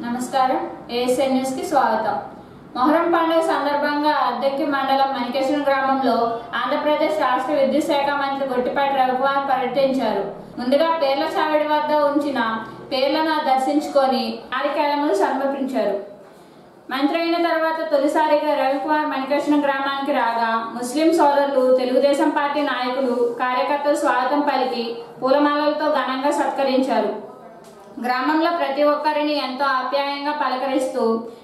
నమస్కారం ASN news కి స్వాగతం। మొహరం పండుగ సందర్భంగా అద్దెకి మండలం మణికేశ్వరం గ్రామంలో ఆంధ్రప్రదేశ్ రాష్ట్ర విద్యుత్ శాఖ మంత్రి గొట్టిపాటి రవికుమార్ పర్యటించారు। ముందుగా పేర్ల చావిడి వద్ద ఉంచిన పేర్లను దర్శించుకొని కార్యక్రమాలు సమర్పించారు। మంత్రి అయిన తర్వాత తొలిసారిగా రవికుమార్ మణికేశ్వరం గ్రామానికి రాగా ముస్లిం సోదరులు, తెలుగుదేశం పార్టీ నాయకులు, కార్యకర్తలు స్వాగతం పలికి పూలమాలలతో ఘనంగా సత్కరించారు। గ్రామంలో ప్రతి ఒక్కరిని ఎంతో ఆప్యాయంగా పలకరిస్తూ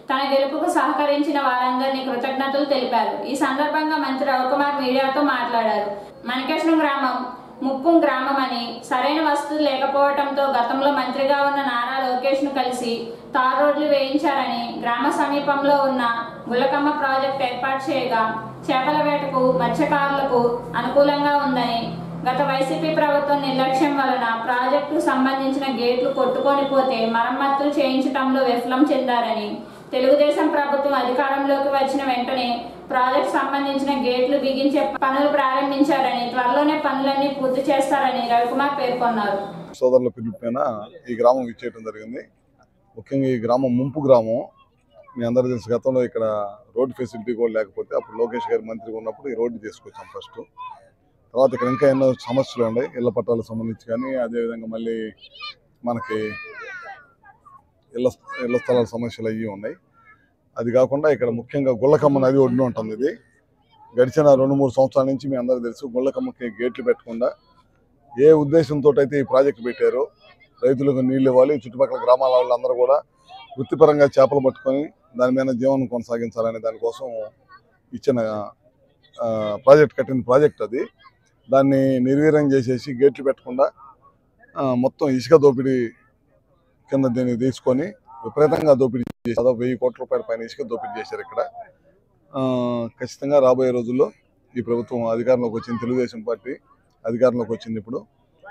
తన గెలుపుకు సహకరించిన వారందరినీ కృతజ్ఞతలు తెలిపారు। ఈ సందర్భంగా మంత్రి రవికుమార్ మీడియాతో మాట్లాడారు। మణికేశ్వరం గ్రామం ముప్పు గ్రామం అని, సరైన వసతులు లేకపోవడంతో గతంలో మంత్రిగా ఉన్న నారా లోకేష్ ను కలిసి తార్ రోడ్లు వేయించారని, గ్రామ సమీపంలో ఉన్న గుల్లకమ్మ ప్రాజెక్టు ఏర్పాటు చేయగా చేపల వేటకు, మత్స్యకారులకు అనుకూలంగా ఉందని, గత వైసీపీ ప్రభుత్వం నిర్లక్ష్యం వలన ప్రాజెక్టుకు సంబంధించిన గేట్లు కొట్టుకొని పోతే మరమ్మతులు చేయించడంలో విఫలం చెందారని, తెలుగుదేశం ప్రభుత్వం అధికారంలోకి వచ్చిన వెంటనే ప్రాజెక్టు సంబంధించిన గేట్లు బిగించే పనులు ప్రారంభించారని, త్వరలోనే పనులన్నీ పూర్తి చేస్తారని రవికుమార్ పేర్కొన్నారు। సోదరుల పిలుపున ఈ గ్రామం ఇచ్చేయడం జరిగింది। ముఖ్యంగా ఈ గ్రామం ముంపు గ్రామం। మీ అందరూ తెలుసు, గతంలో ఇక్కడ రోడ్డు ఫెసిలిటీ కూడా లేకపోతే అప్పుడు లోకేష్ గారు మంత్రిగా ఉన్నప్పుడు ఈ రోడ్డు తీసుకొచ్చాం ఫస్ట్। తర్వాత ఇక్కడ ఇంకా ఎన్నో సమస్యలు ఉన్నాయి, ఇళ్ల పట్టాలకు సంబంధించి కానీ, అదేవిధంగా మళ్ళీ మనకి ఇళ్ల స్థలాల సమస్యలు అవి ఉన్నాయి। అది కాకుండా ఇక్కడ ముఖ్యంగా గుల్లకమ్మ నది ఒడ్డున ఉంటుంది। ఇది గడిచిన 2-3 సంవత్సరాల నుంచి మీ అందరూ తెలుసు, గుల్లకమ్మకి గేట్లు పెట్టకుండా ఏ ఉద్దేశంతో అయితే ఈ ప్రాజెక్టు పెట్టారో, రైతులకు నీళ్లు ఇవ్వాలి, చుట్టుపక్కల గ్రామాల వాళ్ళందరూ కూడా వృత్తిపరంగా చేపలు పట్టుకొని దాని మీద జీవనం కొనసాగించాలనే దానికోసం ఇచ్చిన ప్రాజెక్ట్, కట్టిన ప్రాజెక్ట్ అది। దాన్ని నిర్వీర్యం చేసేసి గేట్లు పెట్టకుండా మొత్తం ఇసుక దోపిడీ కింద దీన్ని తీసుకొని విపరీతంగా దోపిడీ చేసి దాదాపు 1000 కోట్ల రూపాయల పైన ఇసుక దోపిడీ చేశారు ఇక్కడ। ఖచ్చితంగా రాబోయే రోజుల్లో ఈ ప్రభుత్వం అధికారంలోకి వచ్చింది, తెలుగుదేశం పార్టీ అధికారంలోకి వచ్చింది। ఇప్పుడు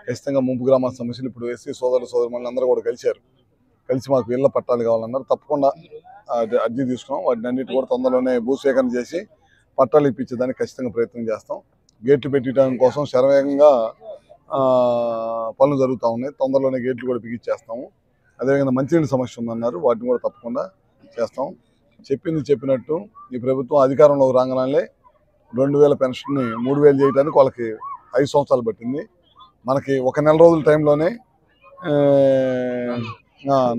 ఖచ్చితంగా ముంపు గ్రామాల సమస్యలు ఇప్పుడు ఎస్సీ సోదరులు అందరూ కూడా కలిసి మాకు ఇళ్ల పట్టాలు కావాలన్నారు। తప్పకుండా అర్జీ తీసుకున్నాం, వాటిని అన్నిటి కూడా తొందరలోనే భూసేకరణ చేసి పట్టాలు ఇప్పించేదానికి ఖచ్చితంగా ప్రయత్నం చేస్తాం। గేట్లు పెట్టడం కోసం శరవేగంగా పనులు జరుగుతూ ఉన్నాయి, తొందరలోనే గేట్లు కూడా బిగించేస్తాము। అదేవిధంగా మంచినీళ్ళ సమస్య ఉందన్నారు, వాటిని కూడా తప్పకుండా చేస్తాం। చెప్పినట్టు ఈ ప్రభుత్వం అధికారంలోకి రాగానే 2000 పెన్షన్ని 3000 చేయడానికి వాళ్ళకి 5 సంవత్సరాలు పట్టింది। మనకి ఒక నెల రోజుల టైంలోనే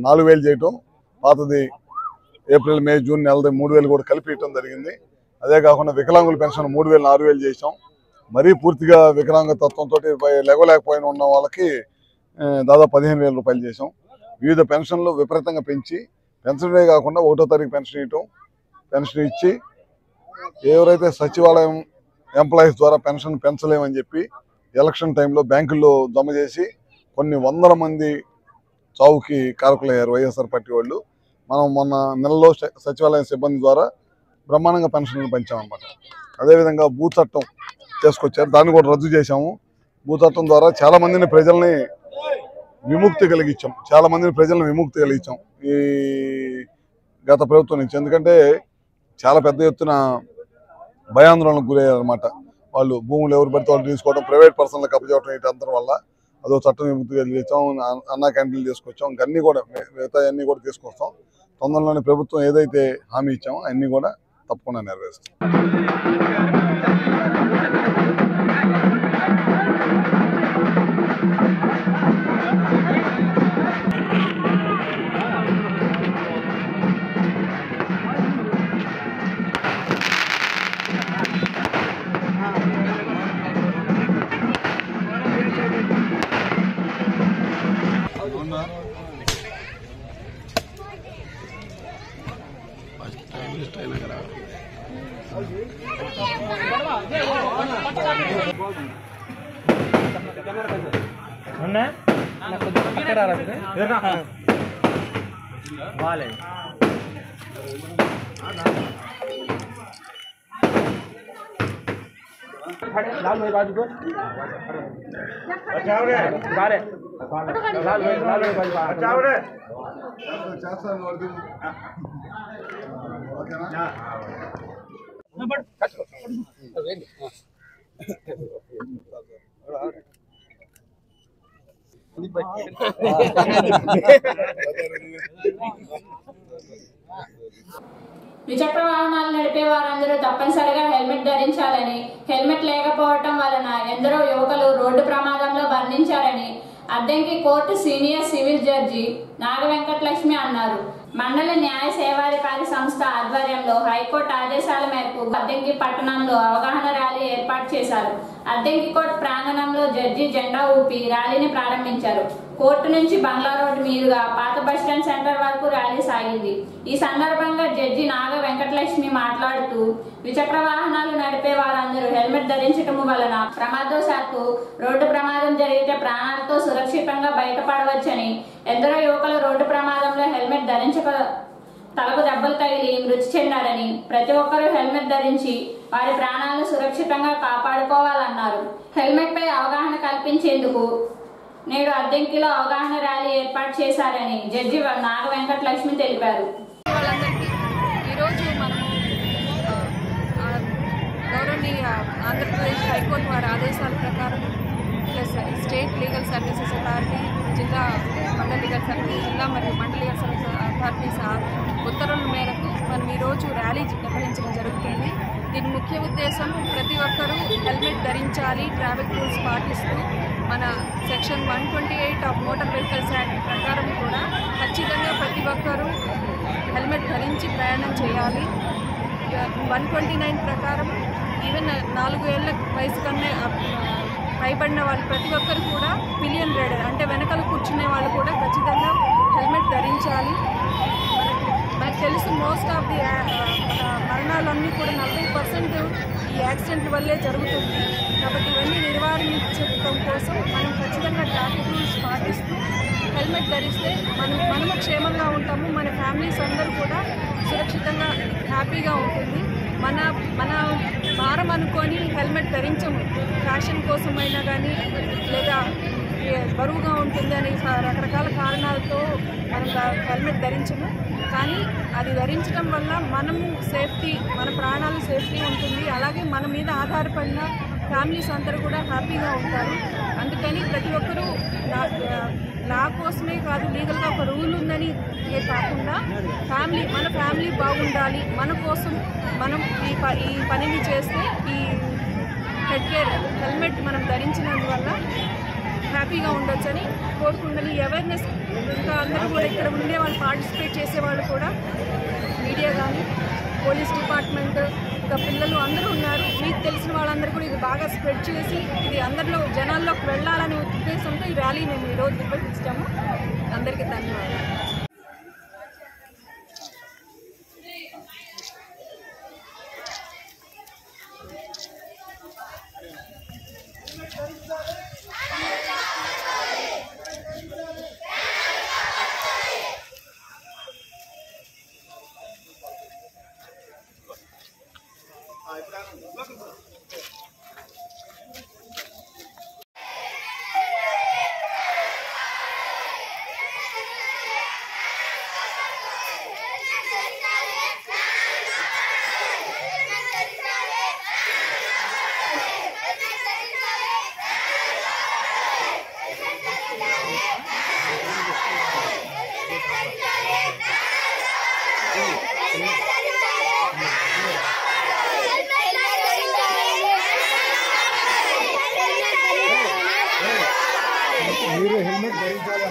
4000 చేయటం, పాతది ఏప్రిల్, మే, జూన్ నెలది 3000 కూడా కలిపి ఇవ్వడం జరిగింది। అదే కాకుండా వికలాంగుల పెన్షన్ 3000, 4000 చేసాం। మరీ పూర్తిగా వికలాంగ తత్వంతో లేకపోయిన ఉన్న వాళ్ళకి దాదాపు 15,000 రూపాయలు చేసాం। వివిధ పెన్షన్లు విపరీతంగా పెంచి, పెన్షనే కాకుండా 1వ తారీఖు పెన్షన్ ఇచ్చి, ఎవరైతే సచివాలయం ఎంప్లాయీస్ ద్వారా పెన్షన్ పెంచలేమని చెప్పి ఎలక్షన్ టైంలో బ్యాంకుల్లో జమ చేసి కొన్ని వందల మంది చావుకి కారకులయ్యారు వైఎస్ఆర్ పార్టీ వాళ్ళు। మనం మొన్న నెలలో సచివాలయం సిబ్బంది ద్వారా బ్రహ్మాండంగా పెన్షన్లు పెంచామన్నమాట। అదేవిధంగా భూ చట్టం తీసుకొచ్చారు, దాన్ని కూడా రద్దు చేశాము। భూ చట్టం ద్వారా చాలా మందిని ప్రజల్ని విముక్తి కలిగించాం ఈ గత ప్రభుత్వం నుంచి। ఎందుకంటే చాలా పెద్ద ఎత్తున భయాందోళనకు గురయ్యారు అన్నమాట। వాళ్ళు భూములు ఎవరు పడితే వాళ్ళు తీసుకోవడం, ప్రైవేట్ పర్సన్లకు అప్పచెప్పడం, వీటంతా వల్ల అదో చట్టం విముక్తి కలిగించాం। అన్నా క్యాంటీన్లు తీసుకొచ్చాం, అన్నీ కూడా మిగతా అన్నీ కూడా తీసుకొస్తాం। తొందరలోనే ప్రభుత్వం ఏదైతే హామీ ఇచ్చామో అన్నీ కూడా తప్పకుండా నెరవేరుస్తాం। लाल भाई बाजू को अच्छा रे बारे लाल भाई अच्छा रे చేస్తాను ఓకేనా? ద్విచక్ర వాహనాలు నడిపే వారందరూ తప్పనిసరిగా హెల్మెట్ ధరించాలని, హెల్మెట్ లేకపోవటం వలన ఎందరో యువకులు రోడ్డు ప్రమాదంలో మరణించారని Addanki court senior civil judge Naga Venkatalakshmi అన్నారు. మండల న్యాయ సేవాధికారి సంస్థ ఆధ్వర్యంలో హైకోర్టు ఆదేశాల మేరకు అద్దంకి పట్టణంలో అవగాహన ర్యాలీ ఏర్పాటు చేశారు. అద్దంకి కోర్టు ప్రాంగణంలో జడ్జి జెండా ఊపి ర్యాలీని ప్రారంభించారు. కోర్టు నుంచి బంగ్లా రోడ్డు మీదుగా పాత బస్టాండ్ సెంటర్ వరకు ర్యాలీ సాగింది. ఈ సందర్భంగా జడ్జి నాగ వెంకటలక్ష్మి మాట్లాడుతూ ద్విచక్ర వాహనాలు నడిపే వారందరూ హెల్మెట్ ధరించటం వలన ప్రమాదవశాత్తు రోడ్డు ప్రమాదం జరిగితే ప్రాణాలతో సురక్షితంగా బయటపడవచ్చని, ఎందరో యువకులు రోడ్డు ప్రమాదంలో హెల్మెట్ ధరించక తలకు దెబ్బలు తగిలి మృతి చెందారని, ప్రతి ఒక్కరూ హెల్మెట్ ధరించి వారి ప్రాణాలను సురక్షితంగా కాపాడుకోవాలన్నారు. హెల్మెట్ పై అవగాహన కల్పించేందుకు నేడు అద్దంకిలో అవగాహన ర్యాలీ ఏర్పాటు చేశారని జడ్జి నాగ వెంకటలక్ష్మి తెలిపారు. ఈరోజు మనము గౌరవనీయ ఆంధ్రప్రదేశ్ హైకోర్టు వారి ఆదేశాల ప్రకారం plus state legal services authority, జిల్లా మండల లీగల్ సర్వీసెస్, జిల్లా మరియు మండల లీగల్ సర్వీసెస్ అథారిటీస్ ఉత్తర్వుల మేరకు మనం ఈరోజు ర్యాలీ నిర్వహించడం జరుగుతుంది. దీని ముఖ్య ఉద్దేశం ప్రతి ఒక్కరూ హెల్మెట్ ధరించాలి, ట్రాఫిక్ రూల్స్ పాటిస్తూ మన section 128 of motor vehicles act ప్రకారం కూడా ఖచ్చితంగా ప్రతి ఒక్కరూ హెల్మెట్ ధరించి ప్రయాణం చేయాలి. 129 ప్రకారం ఈవెన్ 4 ఏళ్ల వయసు కన్నా పైబడిన వాళ్ళు ప్రతి ఒక్కరు కూడా పిలియన్ రైడర్ అంటే వెనకాల కూర్చునే వాళ్ళు కూడా ఖచ్చితంగా హెల్మెట్ ధరించాలి. మనకు తెలుసు మోస్ట్ ఆఫ్ ది మరణాలన్నీ కూడా 40% ఈ యాక్సిడెంట్ల వల్లే జరుగుతుంది. కాబట్టి ఇవన్నీ నివారించడం కోసం మనం ఖచ్చితంగా ట్రాఫిక్ రూల్స్ పాటిస్తూ హెల్మెట్ ధరిస్తే మనము క్షేమంగా ఉంటాము, మన ఫ్యామిలీస్ అందరూ కూడా సురక్షితంగా హ్యాపీగా ఉంటుంది. మన భారం అనుకొని హెల్మెట్ ధరించము, ఫ్యాషన్ కోసమైనా కానీ లేదా బరువుగా ఉంటుంది అనే రకరకాల కారణాలతో మనం హెల్మెట్ ధరించము. కానీ అది ధరించడం వల్ల మనము సేఫ్టీ, మన ప్రాణాలు సేఫ్టీ ఉంటుంది. అలాగే మన మీద ఆధారపడిన ఫ్యామిలీస్ అందరూ కూడా హ్యాపీగా ఉంటారు. అందుకని ప్రతి ఒక్కరూ లా కోసమే కాదు, లీగల్గా ఒక రూల్ ఉందని కాకుండా మన ఫ్యామిలీ బాగుండాలి, మన కోసం మనం ఈ పనిని చేస్తే ఈ హెల్మెట్ మనం ధరించినందువల్ల హ్యాపీగా ఉండొచ్చని కోరుకుంటున్నాను. ఈ అవేర్నెస్ ఇంకా అందరూ కూడా ఇక్కడ ఉండే వాళ్ళు పార్టిసిపేట్ చేసేవాళ్ళు కూడా మీడియా కానీ పోలీస్ డిపార్ట్మెంట్ ఇంకా పిల్లలు అందరూ ఉన్నారు. మీకు తెలిసిన వాళ్ళందరూ కూడా ఇది బాగా స్ప్రెడ్ చేసి ఇది అందరిలో జనాల్లోకి వెళ్ళాలనే ఉద్దేశంతో ఈ ర్యాలీ మేము ఈరోజు నిర్వహించాము. అందరికీ ధన్యవాదాలు. మీరు హెల్మెట్ ధరించాలి.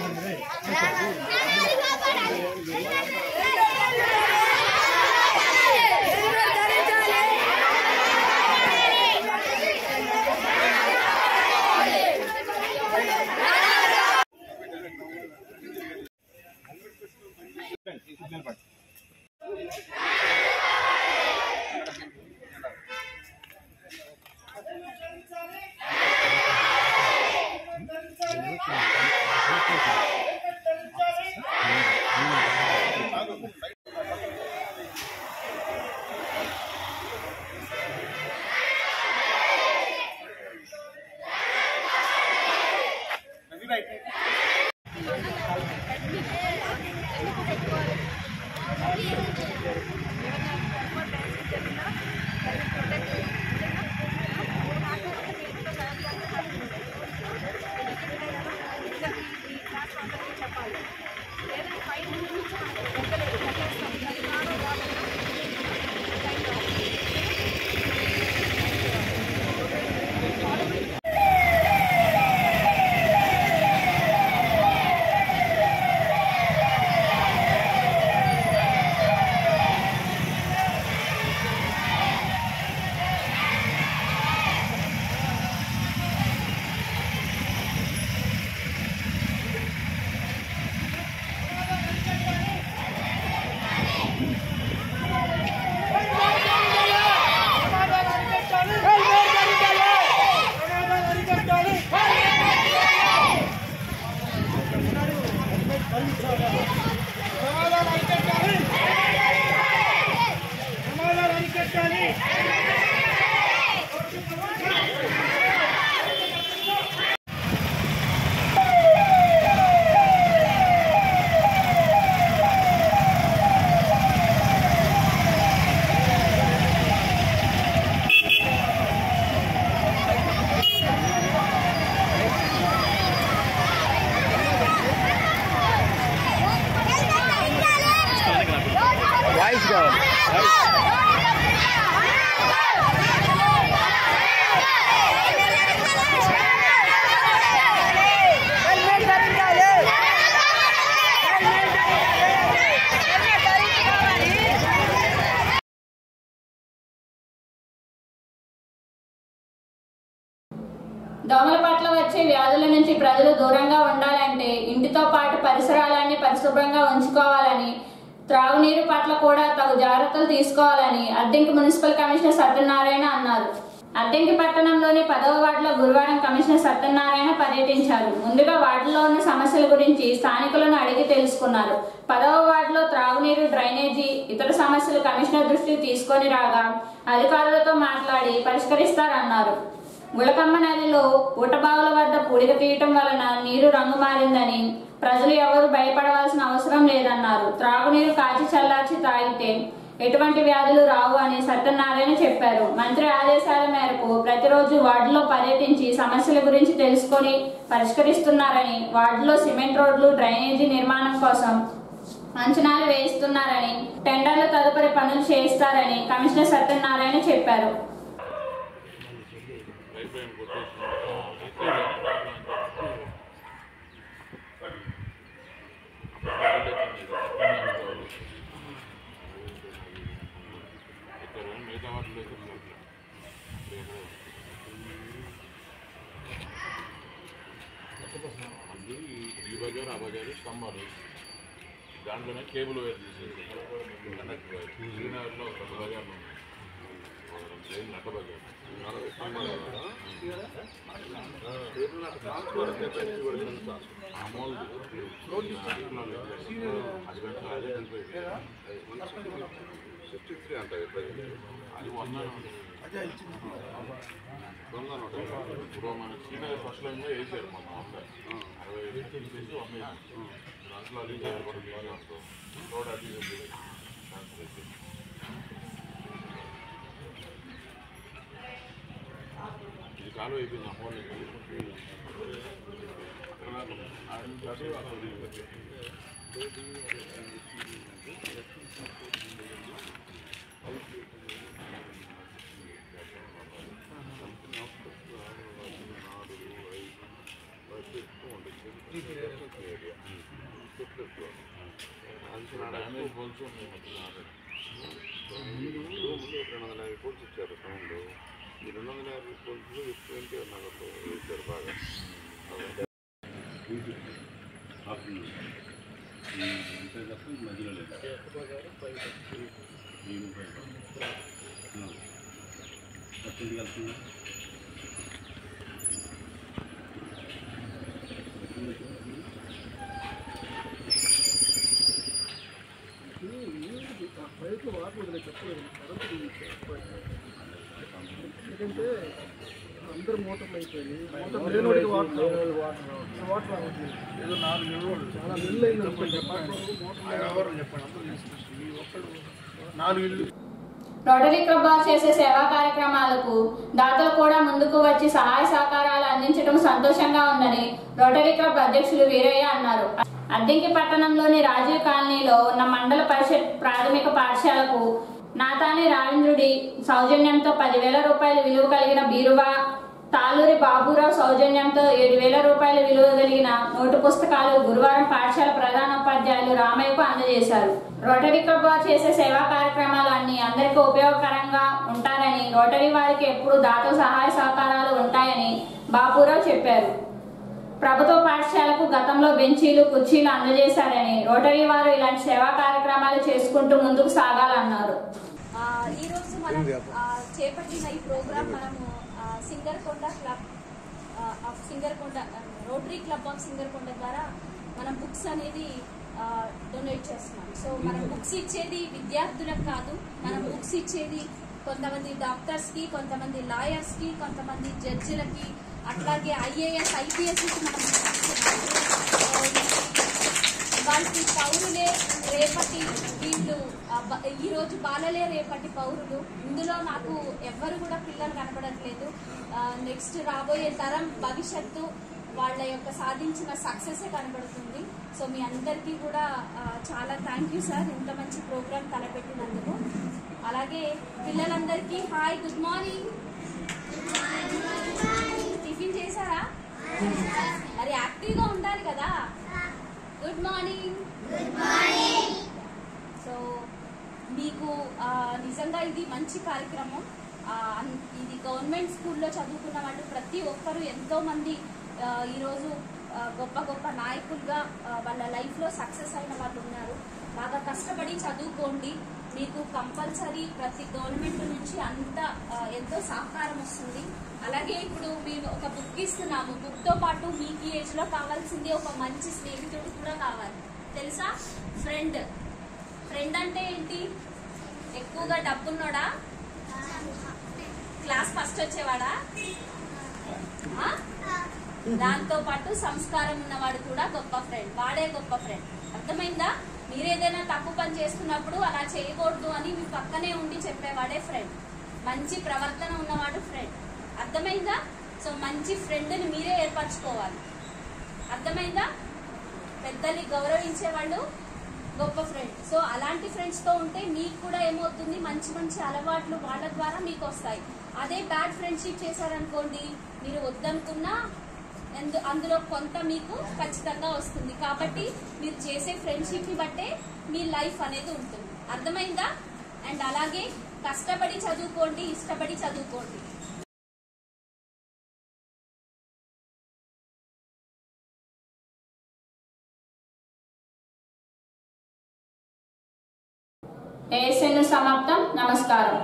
వాయిస్ కావాలి. దోమల పట్ల వచ్చే వ్యాధుల నుంచి ప్రజలు దూరంగా ఉండాలంటే ఇంటితో పాటు పరిసరాలన్నీ పరిశుభ్రంగా ఉంచుకోవాలని, త్రాగునీరు పట్ల కూడా తగు జాగ్రత్తలు తీసుకోవాలని అద్దెంకి మున్సిపల్ కమిషనర్ సత్యనారాయణ అన్నారు. అద్దెంకి పట్టణంలోని 10వ వార్డులో గురువారం కమిషనర్ సత్యనారాయణ పర్యటించారు. ముందుగా వార్డులో ఉన్న సమస్యల గురించి స్థానికులను అడిగి తెలుసుకున్నారు. 10వ వార్డులో త్రాగునీరు, డ్రైనేజీ, ఇతర సమస్యలు కమిషనర్ దృష్టికి తీసుకొని రాగా అధికారులతో మాట్లాడి పరిష్కరిస్తారన్నారు. గులకమ్మ నదిలో ఊటబావుల వద్ద పూడిక తీయటం వలన నీరు రంగు మారిందని, ప్రజలు ఎవరు భయపడవలసిన అవసరం లేదన్నారు. త్రాగునీరు కాచి చల్లార్చి తాగితే ఎటువంటి వ్యాధులు రావు అని సత్యనారాయణ చెప్పారు. మంత్రి ఆదేశాల మేరకు ప్రతిరోజు వార్డులో పర్యటించి సమస్యల గురించి తెలుసుకొని పరిష్కరిస్తున్నారని, వార్డులో సిమెంట్ రోడ్లు, డ్రైనేజీ నిర్మాణం కోసం అంచనాలు వేయిస్తున్నారని, టెండర్లు తదుపరి పనులు చేయిస్తారని కమిషనర్ సత్యనారాయణ చెప్పారు. స్తంభాలు దాంట్లోనే కేబుల్ వైర్ తీసేది కనెక్ట్ వైర్ శ్రీనగర్లో ఒక బజార్లో ఉంది నట్ట బజార్ మామూలు అది అది 100 ఇప్పుడు మన శ్రీనగర్ ఫస్ట్ లైన్లో వేసారు మొన్న 65 తీసేసి 100 దాంట్లో అది రోడ్ అది ఇది కాలువ అయిపోయింది అమౌంట్ డ్యామేజ్ పోల్స్ ఉన్నాయి ముందు 250 పోల్స్ ఇచ్చారు టౌన్లో. ఈ 250 పోల్స్లో ఎక్కువ నగర్లో ఇచ్చారు బాగా. మధ్యలో లేదు బయటలో వాటర్ వదిలే చెప్పలేదు, ఎందుకంటే అందరు మోటార్లు అయిపోయి వాటర్ వాటర్ రావట్లేదు. ఏదో 4 ఇళ్ళు చాలా ఇల్లు అయింది అనుకోండి. మోటార్ చెప్పండి అందరూ తీసుకొచ్చి ఒక్కడు 4 ఇళ్ళు. రోటరీ క్లబ్ వారు చేసే సేవా కార్యక్రమాలకు దాతలు కూడా ముందుకు వచ్చి సహాయ సహకారాలు అందించడం సంతోషంగా ఉందని రోటరీ క్లబ్ అధ్యక్షులు వీరయ్య అన్నారు. అద్దెంకి పట్టణంలోని రాజీవ్ కాలనీలో ఉన్న మండల పరిషత్ ప్రాథమిక పాఠశాలకు నాతాని రావేంద్రుడి సౌజన్యంతో 10,000 రూపాయలు విలువ కలిగిన బీరువా, తాలూరి బాబురావు సౌజన్యంతో 7,000 రూపాయల విలువ కలిగిన నోటు పుస్తకాలు గురువారం పాఠశాల ప్రధానోపాధ్యాయులు రామయ్యకు అందజేశారు. రోటరీ క్లబ్ వారు చేసే సేవా కార్యక్రమాలు అన్ని అందరికీ ఉపయోగకరంగా ఉంటారని, రోటరీ వారికి ఎప్పుడు దాతల సహాయ సహకారాలు ఉంటాయని బాబురావు చెప్పారు. ప్రభుత్వ పాఠశాలకు గతంలో బెంచీలు, కుర్చీలు అందజేశారని, రోటరీ వారు ఇలాంటి సేవా కార్యక్రమాలు చేసుకుంటూ ముందుకు సాగాలన్నారు. ఈ రోజు మనం చేపట్టిన ఈ ప్రోగ్రామ్ మనము Singarakonda club of Singarakonda, rotary club of Singarakonda ద్వారా మనం బుక్స్ అనేది డొనేట్ చేస్తున్నాం. సో మనం బుక్స్ ఇచ్చేది విద్యార్థులకు కాదు, మనం బుక్స్ ఇచ్చేది కొంతమంది డాక్టర్స్కి, కొంతమంది లాయర్స్కి, కొంతమంది జడ్జిలకి, అట్లాగే IAS, IPS మనం వాళ్ళకి పౌరులే రేపటి వీళ్ళు, ఈరోజు బాలలే రేపటి పౌరులు. ఇందులో నాకు ఎవ్వరు కూడా పిల్లలు కనపడట్లేదు. నెక్స్ట్ రాబోయే తరం భవిష్యత్తు వాళ్ళ యొక్క సాధించిన సక్సెస్ కనబడుతుంది. సో మీ అందరికీ కూడా చాలా థ్యాంక్ యూ సార్, ఇంత మంచి ప్రోగ్రామ్ తలపెట్టినందుకు. అలాగే పిల్లలందరికీ హాయ్, గుడ్ మార్నింగ్. టిఫిన్ చేశారా? మరి యాక్టివ్గా ఉండాలి కదా. Good morning. సో మీకు నిజంగా ఇది మంచి కార్యక్రమం. ఇది గవర్నమెంట్ స్కూల్లో చదువుకున్న వాళ్ళు ప్రతి ఒక్కరు ఎంతోమంది ఈరోజు గొప్ప గొప్ప నాయకులుగా వాళ్ళ లైఫ్లో సక్సెస్ అయిన వాళ్ళు ఉన్నారు. బాగా కష్టపడి చదువుకోండి, మీకు కంపల్సరీ ప్రతి గవర్నమెంట్ నుంచి అంత ఎంతో సహకారం వస్తుంది. అలాగే ఇప్పుడు మేము ఒక బుక్ ఇస్తున్నాము, బుక్తో పాటు మీకు ఈ ఏజ్లో కావాల్సింది ఒక మంచి స్నేహితుడు కూడా కావాలి, తెలుసా? ఫ్రెండ్. ఫ్రెండ్ అంటే ఏంటి? ఎక్కువగా డబ్బున్నోడా? Class first వచ్చేవాడా? దాంతో పాటు సంస్కారం ఉన్నవాడు కూడా గొప్ప ఫ్రెండ్, వాడే గొప్ప ఫ్రెండ్. అర్థమైందా? మీరేదైనా తప్పు పని చేస్తున్నప్పుడు అలా చేయకూడదు అని మీ పక్కనే ఉండి చెప్పేవాడే ఫ్రెండ్. మంచి ప్రవర్తన ఉన్నవాడు ఫ్రెండ్. అర్థమైందా? సో మంచి ఫ్రెండ్ని మీరే ఏర్పరచుకోవాలి. అర్థమైందా? పెద్దల్ని గౌరవించే వాళ్ళు గొప్ప ఫ్రెండ్. సో అలాంటి ఫ్రెండ్స్తో ఉంటే మీకు కూడా ఏమవుతుంది, మంచి మంచి అలవాట్లు వాళ్ళ ద్వారా మీకు వస్తాయి. అదే బ్యాడ్ ఫ్రెండ్షిప్ చేశారనుకోండి, మీరు వద్దనుకున్నా అందులో కొంత మీకు ఖచ్చితంగా వస్తుంది. కాబట్టి మీరు చేసే ఫ్రెండ్షిప్ని బట్టే మీ లైఫ్ అనేది ఉంటుంది. అర్థమైందా? అండ్ అలాగే కష్టపడి చదువుకోండి, ఇష్టపడి చదువుకోండి. ASN సమాప్తం. నమస్కారం.